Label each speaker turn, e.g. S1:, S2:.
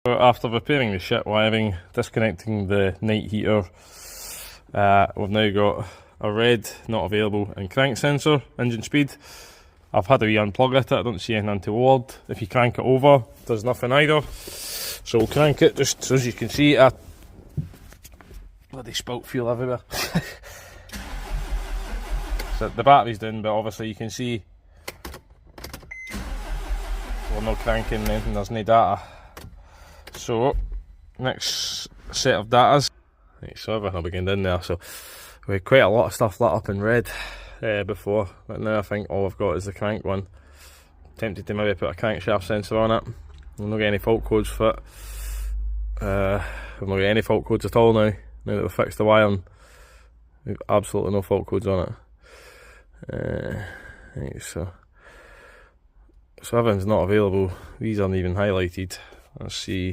S1: After repairing the shit wiring, disconnecting the night heater, we've now got a red not available and crank sensor, engine speed. I've had a wee unplug at it, I don't see anything untoward. If you crank it over, there's nothing either. So we'll crank it, just so as you can see, bloody spilt fuel everywhere. So the battery's down, but obviously you can see we're not cranking anything, there's no data. So, next set of datas. Right, so everything will be going down there. So, we had quite a lot of stuff lit up in red before, but now I think all I've got is the crank one. Tempted to maybe put a crankshaft sensor on it. We'll not get any fault codes for it. We've not got any fault codes at all now. Now that we've fixed the wiring, we've absolutely no fault codes on it. Right, so everything's not available. These aren't even highlighted. Let's see.